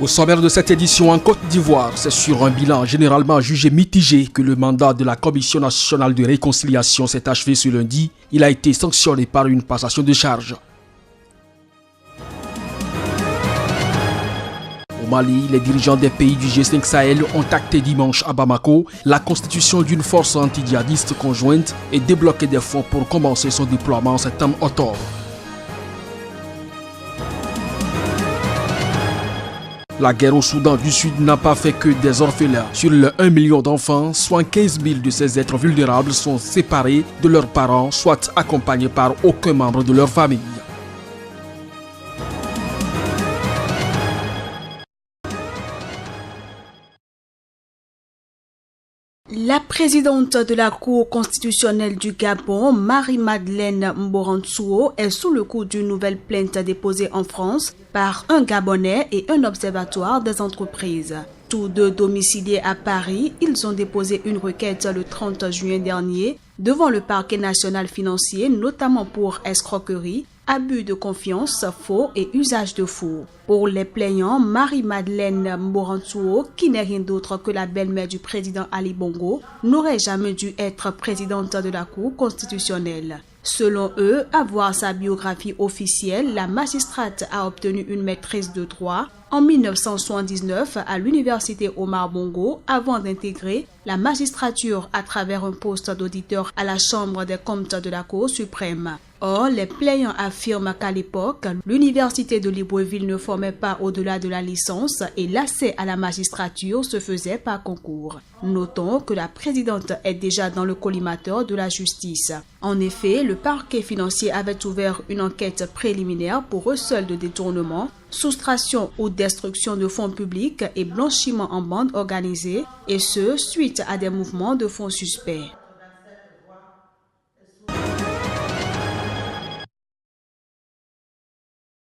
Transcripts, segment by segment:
Au sommaire de cette édition en Côte d'Ivoire, c'est sur un bilan généralement jugé mitigé que le mandat de la Commission nationale de réconciliation s'est achevé ce lundi. Il a été sanctionné par une passation de charges. Au Mali, les dirigeants des pays du G5 Sahel ont acté dimanche à Bamako la constitution d'une force anti-djihadiste conjointe et débloqué des fonds pour commencer son déploiement en septembre-octobre. La guerre au Soudan du Sud n'a pas fait que des orphelins. Sur les 1 million d'enfants, soit 15 000 de ces êtres vulnérables sont séparés de leurs parents, soit accompagnés par aucun membre de leur famille. La présidente de la Cour constitutionnelle du Gabon, Marie-Madeleine Mborantsuo, est sous le coup d'une nouvelle plainte déposée en France par un Gabonais et un observatoire des entreprises. Tous deux domiciliés à Paris, ils ont déposé une requête le 30 juin dernier devant le parquet national financier, notamment pour escroquerie, abus de confiance, faux et usage de faux. Pour les plaignants, Marie-Madeleine Mborantsuo, qui n'est rien d'autre que la belle-mère du président Ali Bongo, n'aurait jamais dû être présidente de la Cour constitutionnelle. Selon eux, à voir sa biographie officielle, la magistrate a obtenu une maîtrise de droit en 1979 à l'université Omar Bongo avant d'intégrer la magistrature à travers un poste d'auditeur à la Chambre des comptes de la Cour suprême. Or, les plaignants affirment qu'à l'époque, l'université de Libreville ne formait pas au-delà de la licence et l'accès à la magistrature se faisait par concours. Notons que la présidente est déjà dans le collimateur de la justice. En effet, le parquet financier avait ouvert une enquête préliminaire pour recel de détournement, soustraction ou destruction de fonds publics et blanchiment en bande organisée, et ce, suite à des mouvements de fonds suspects.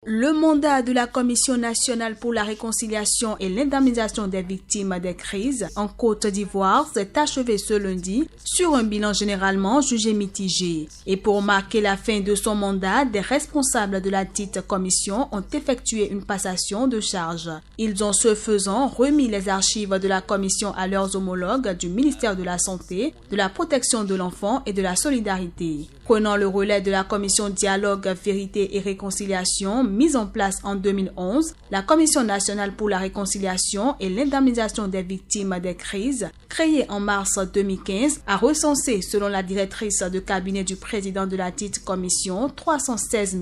Le mandat de la Commission nationale pour la réconciliation et l'indemnisation des victimes des crises en Côte d'Ivoire s'est achevé ce lundi sur un bilan généralement jugé mitigé. Et pour marquer la fin de son mandat, des responsables de la dite commission ont effectué une passation de charges. Ils ont ce faisant remis les archives de la commission à leurs homologues du ministère de la Santé, de la Protection de l'Enfant et de la Solidarité. Prenant le relais de la commission Dialogue, Vérité et Réconciliation, mise en place en 2011, la Commission nationale pour la réconciliation et l'indemnisation des victimes des crises, créée en mars 2015, a recensé, selon la directrice de cabinet du président de la dite commission, 316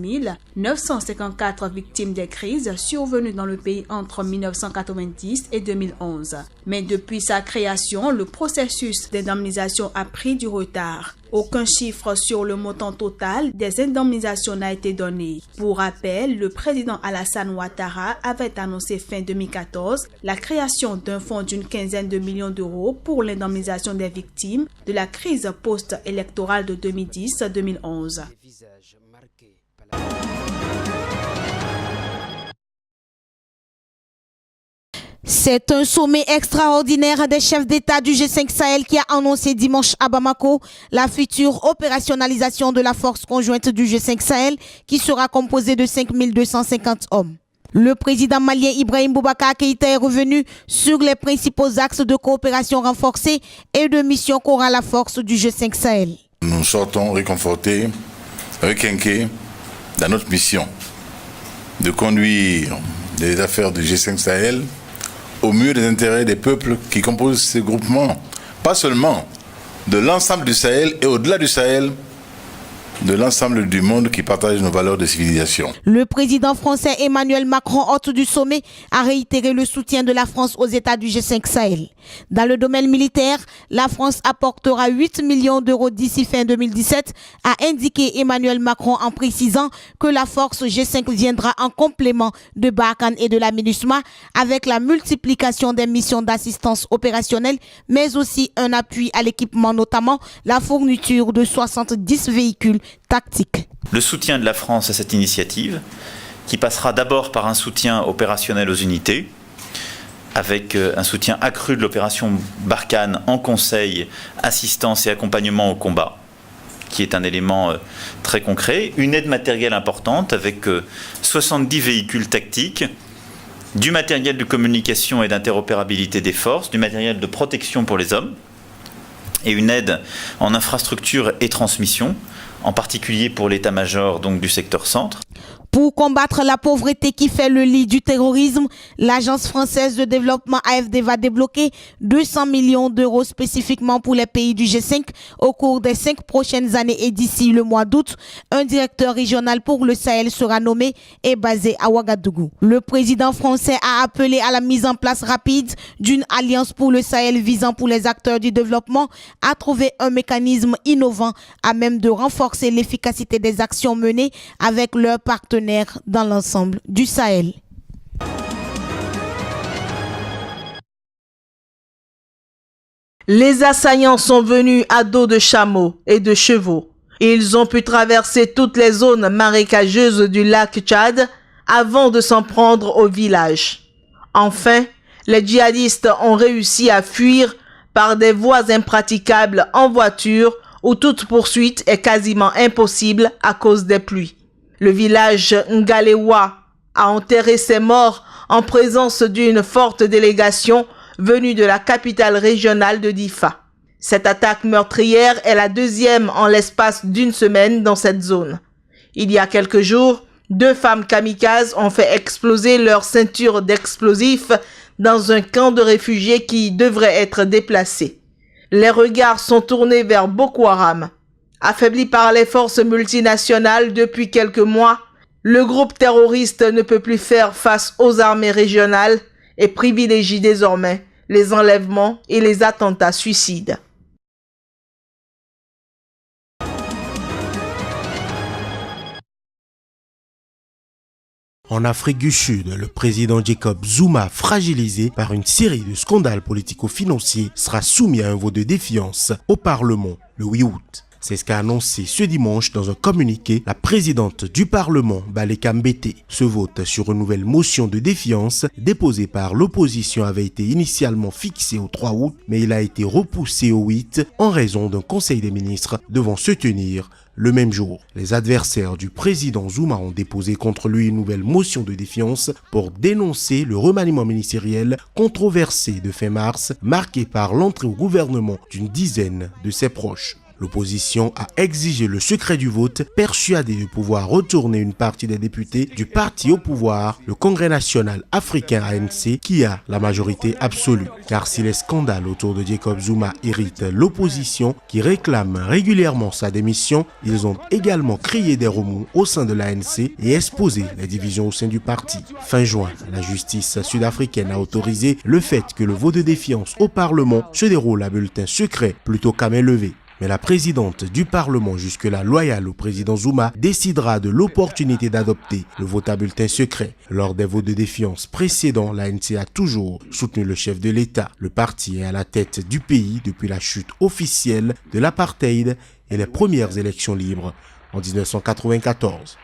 954 victimes des crises survenues dans le pays entre 1990 et 2011. Mais depuis sa création, le processus d'indemnisation a pris du retard. Aucun chiffre sur le montant total des indemnisations n'a été donné. Pour rappel, le président Alassane Ouattara avait annoncé fin 2014 la création d'un fonds d'une quinzaine de millions d'euros pour l'indemnisation des victimes de la crise post-électorale de 2010-2011. C'est un sommet extraordinaire des chefs d'État du G5 Sahel qui a annoncé dimanche à Bamako la future opérationnalisation de la force conjointe du G5 Sahel qui sera composée de 5 250 hommes. Le président malien Ibrahim Boubacar Keïta est revenu sur les principaux axes de coopération renforcée et de mission qu'aura la force du G5 Sahel. Nous sortons réconfortés, requinqués dans notre mission de conduire les affaires du G5 Sahel au mieux des intérêts des peuples qui composent ces groupements, pas seulement de l'ensemble du Sahel et au-delà du Sahel, de l'ensemble du monde qui partage nos valeurs de civilisation. Le président français Emmanuel Macron, hôte du sommet, a réitéré le soutien de la France aux États du G5 Sahel. Dans le domaine militaire, la France apportera 8 millions d'euros d'ici fin 2017, a indiqué Emmanuel Macron en précisant que la force G5 viendra en complément de Barkhane et de la MINUSMA avec la multiplication des missions d'assistance opérationnelle, mais aussi un appui à l'équipement, notamment la fourniture de 70 véhicules tactique. Le soutien de la France à cette initiative, qui passera d'abord par un soutien opérationnel aux unités, avec un soutien accru de l'opération Barkhane en conseil, assistance et accompagnement au combat, qui est un élément très concret, une aide matérielle importante avec 70 véhicules tactiques du matériel de communication et d'interopérabilité des forces, du matériel de protection pour les hommes, et une aide en infrastructure et transmission, en particulier pour l'état-major donc du secteur centre. Pour combattre la pauvreté qui fait le lit du terrorisme, l'Agence française de développement AFD va débloquer 200 millions d'euros spécifiquement pour les pays du G5 au cours des 5 prochaines années et d'ici le mois d'août, un directeur régional pour le Sahel sera nommé et basé à Ouagadougou. Le président français a appelé à la mise en place rapide d'une alliance pour le Sahel visant pour les acteurs du développement à trouver un mécanisme innovant à même de renforcer l'efficacité des actions menées avec leurs partenaires dans l'ensemble du Sahel. Les assaillants sont venus à dos de chameaux et de chevaux. Ils ont pu traverser toutes les zones marécageuses du lac Tchad avant de s'en prendre au village. Enfin, les djihadistes ont réussi à fuir par des voies impraticables en voiture où toute poursuite est quasiment impossible à cause des pluies. Le village Ngalewa a enterré ses morts en présence d'une forte délégation venue de la capitale régionale de Difa. Cette attaque meurtrière est la deuxième en l'espace d'une semaine dans cette zone. Il y a quelques jours, 2 femmes kamikazes ont fait exploser leur ceinture d'explosifs dans un camp de réfugiés qui devrait être déplacé. Les regards sont tournés vers Boko Haram. Affaibli par les forces multinationales depuis quelques mois, le groupe terroriste ne peut plus faire face aux armées régionales et privilégie désormais les enlèvements et les attentats suicides. En Afrique du Sud, le président Jacob Zuma, fragilisé par une série de scandales politico-financiers, sera soumis à un vote de défiance au Parlement le 8 août. C'est ce qu'a annoncé ce dimanche dans un communiqué la présidente du Parlement, Baleka Mbete. Ce vote sur une nouvelle motion de défiance déposée par l'opposition avait été initialement fixé au 3 août, mais il a été repoussé au 8 en raison d'un conseil des ministres devant se tenir le même jour. Les adversaires du président Zuma ont déposé contre lui une nouvelle motion de défiance pour dénoncer le remaniement ministériel controversé de fin mars, marqué par l'entrée au gouvernement d'une dizaine de ses proches. L'opposition a exigé le secret du vote, persuadée de pouvoir retourner une partie des députés du parti au pouvoir, le Congrès national africain ANC, qui a la majorité absolue. Car si les scandales autour de Jacob Zuma irritent l'opposition, qui réclame régulièrement sa démission, ils ont également créé des remous au sein de l'ANC et exposé les divisions au sein du parti. Fin juin, la justice sud-africaine a autorisé le fait que le vote de défiance au Parlement se déroule à bulletin secret plutôt qu'à main levée. Mais la présidente du Parlement, jusque-là loyale au président Zuma, décidera de l'opportunité d'adopter le vote à bulletin secret. Lors des votes de défiance précédents, l'ANC a toujours soutenu le chef de l'État. Le parti est à la tête du pays depuis la chute officielle de l'apartheid et les premières élections libres en 1994.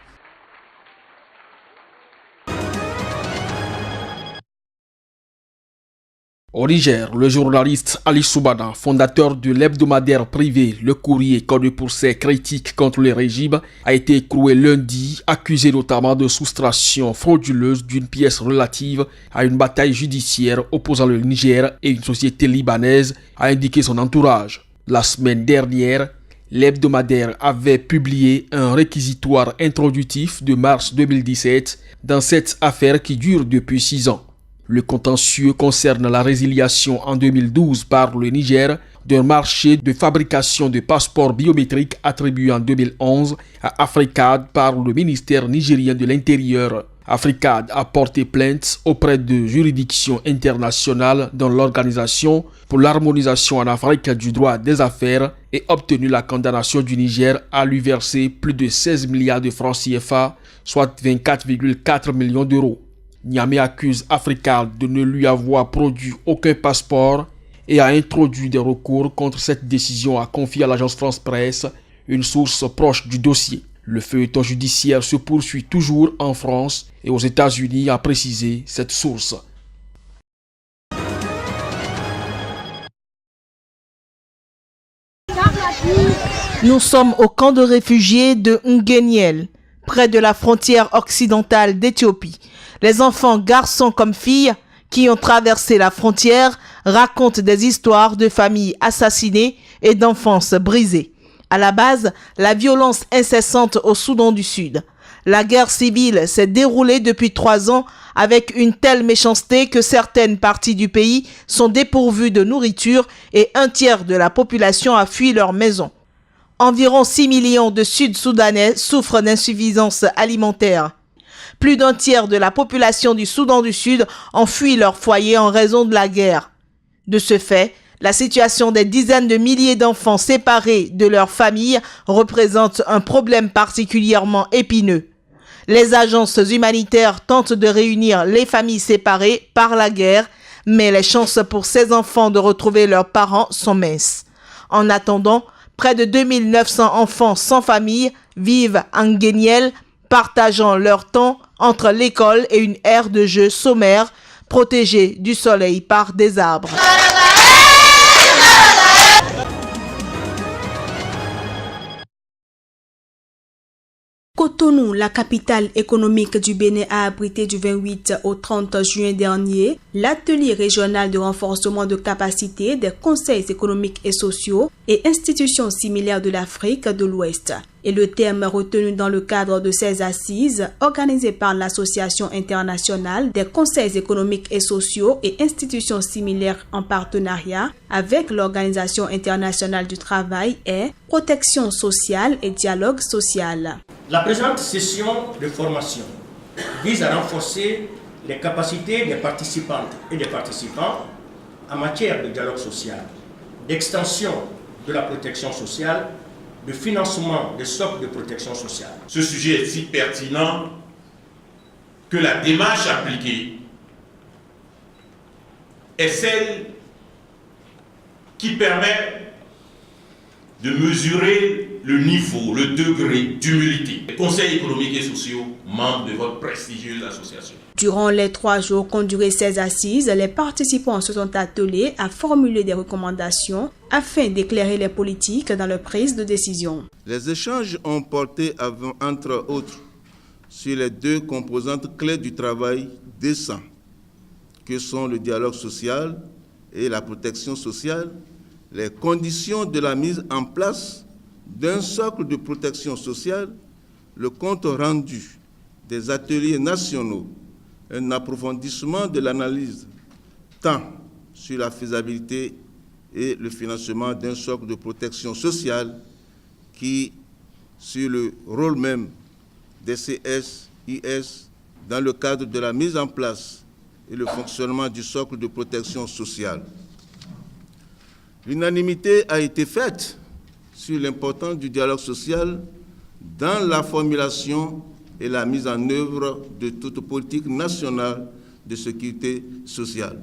Au Niger, le journaliste Ali Soubana, fondateur de l'hebdomadaire privé Le Courrier, connu pour ses critiques contre le régime, a été écroué lundi, accusé notamment de soustraction frauduleuse d'une pièce relative à une bataille judiciaire opposant le Niger et une société libanaise, a indiqué son entourage. La semaine dernière, l'hebdomadaire avait publié un réquisitoire introductif de mars 2017 dans cette affaire qui dure depuis 6 ans. Le contentieux concerne la résiliation en 2012 par le Niger d'un marché de fabrication de passeports biométriques attribué en 2011 à Africad par le ministère nigérien de l'Intérieur. Africad a porté plainte auprès de juridictions internationales dans l'Organisation pour l'harmonisation en Afrique du droit des affaires et obtenu la condamnation du Niger à lui verser plus de 16 milliards de francs CFA, soit 24,4 millions d'euros. Niamey accuse Africad de ne lui avoir produit aucun passeport et a introduit des recours contre cette décision, a confié à l'agence France Presse une source proche du dossier. Le feuilleton judiciaire se poursuit toujours en France et aux États-Unis, a précisé cette source. Nous sommes au camp de réfugiés de Ngeniel, près de la frontière occidentale d'Éthiopie. Les enfants, garçons comme filles, qui ont traversé la frontière racontent des histoires de familles assassinées et d'enfances brisées. À la base, la violence incessante au Soudan du Sud. La guerre civile s'est déroulée depuis 3 ans avec une telle méchanceté que certaines parties du pays sont dépourvues de nourriture et 1/3 de la population a fui leur maison. Environ 6 millions de Sud-Soudanais souffrent d'insuffisance alimentaire. Plus d'1/3 de la population du Soudan du Sud ont fui leur foyer en raison de la guerre. De ce fait, la situation des dizaines de milliers d'enfants séparés de leur famille représente un problème particulièrement épineux. Les agences humanitaires tentent de réunir les familles séparées par la guerre, mais les chances pour ces enfants de retrouver leurs parents sont minces. En attendant, près de 2900 enfants sans famille vivent en Guéniel, partageant leur temps entre l'école et une aire de jeu sommaire, protégée du soleil par des arbres. Cotonou, la capitale économique du Bénin, a abrité du 28 au 30 juin dernier l'atelier régional de renforcement de capacité des conseils économiques et sociaux et institutions similaires de l'Afrique de l'Ouest. Et le terme retenu dans le cadre de ces assises organisées par l'Association internationale des conseils économiques et sociaux et institutions similaires en partenariat avec l'Organisation internationale du travail est protection sociale et dialogue social. La présente session de formation vise à renforcer les capacités des participantes et des participants en matière de dialogue social, d'extension de la protection sociale, de financement des socles de protection sociale. Ce sujet est si pertinent que la démarche appliquée est celle qui permet de mesurer le niveau, le degré d'humilité des conseils économiques et sociaux, membres de votre prestigieuse association. Durant les 3 jours qu'ont duré ces assises, les participants se sont attelés à formuler des recommandations afin d'éclairer les politiques dans leur prise de décision. Les échanges ont porté, entre autres, sur les 2 composantes clés du travail décent, que sont le dialogue social et la protection sociale, les conditions de la mise en place d'un socle de protection sociale, le compte rendu des ateliers nationaux, un approfondissement de l'analyse tant sur la faisabilité et le financement d'un socle de protection sociale qui sur le rôle même des CSIS dans le cadre de la mise en place et le fonctionnement du socle de protection sociale. L'unanimité a été faite sur l'importance du dialogue social dans la formulation et la mise en œuvre de toute politique nationale de sécurité sociale.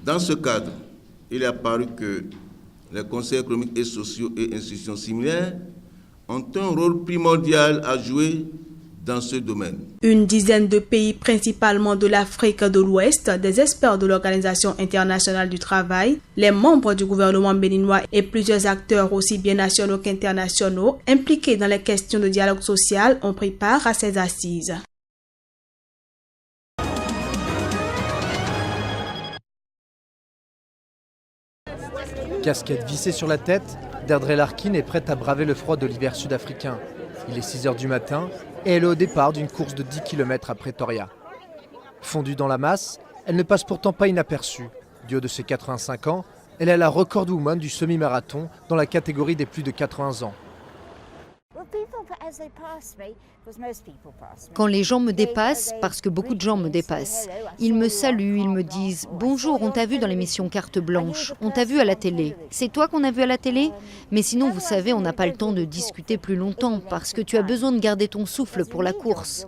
Dans ce cadre, il est apparu que les conseils économiques et sociaux et institutions similaires ont un rôle primordial à jouer dans ce domaine. Une dizaine de pays, principalement de l'Afrique de l'Ouest, des experts de l'Organisation internationale du travail, les membres du gouvernement béninois et plusieurs acteurs aussi bien nationaux qu'internationaux impliqués dans les questions de dialogue social ont pris part à ces assises. Casquette vissée sur la tête, Deirdre Larkin est prête à braver le froid de l'hiver sud-africain. Il est 6 h du matin et elle est au départ d'une course de 10 km à Pretoria. Fondue dans la masse, elle ne passe pourtant pas inaperçue. Du haut de ses 85 ans, elle est la record woman du semi-marathon dans la catégorie des plus de 80 ans. Quand les gens me dépassent, parce que beaucoup de gens me dépassent, ils me saluent, ils me disent « Bonjour, on t'a vu dans l'émission Carte Blanche, on t'a vu à la télé. C'est toi qu'on a vu à la télé ?» Mais sinon, vous savez, on n'a pas le temps de discuter plus longtemps parce que tu as besoin de garder ton souffle pour la course.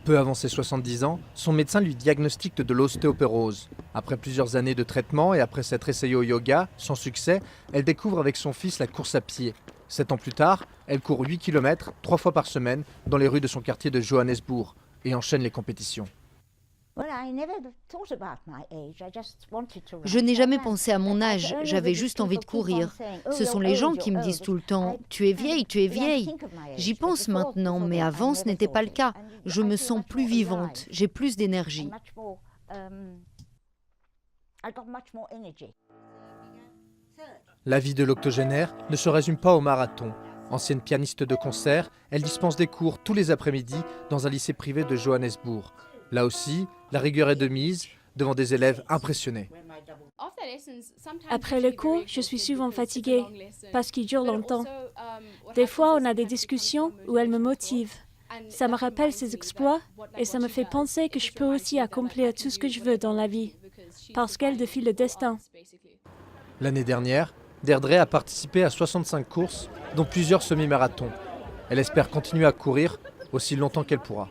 Peu avant ses 70 ans, son médecin lui diagnostique de l'ostéoporose. Après plusieurs années de traitement et après s'être essayée au yoga, sans succès, elle découvre avec son fils la course à pied. 7 ans plus tard, elle court 8 km, 3 fois par semaine, dans les rues de son quartier de Johannesburg et enchaîne les compétitions. Je n'ai jamais pensé à mon âge, j'avais juste envie de courir. Ce sont les gens qui me disent tout le temps « Tu es vieille, tu es vieille ». J'y pense maintenant, mais avant ce n'était pas le cas. Je me sens plus vivante, j'ai plus d'énergie. La vie de l'octogénaire ne se résume pas au marathon. Ancienne pianiste de concert, elle dispense des cours tous les après-midi dans un lycée privé de Johannesburg. Là aussi, la rigueur est de mise devant des élèves impressionnés. Après le cours, je suis souvent fatiguée parce qu'il dure longtemps. Des fois, on a des discussions où elle me motive. Ça me rappelle ses exploits et ça me fait penser que je peux aussi accomplir tout ce que je veux dans la vie parce qu'elle défie le destin. L'année dernière, Deirdre a participé à 65 courses, dont plusieurs semi-marathons. Elle espère continuer à courir aussi longtemps qu'elle pourra.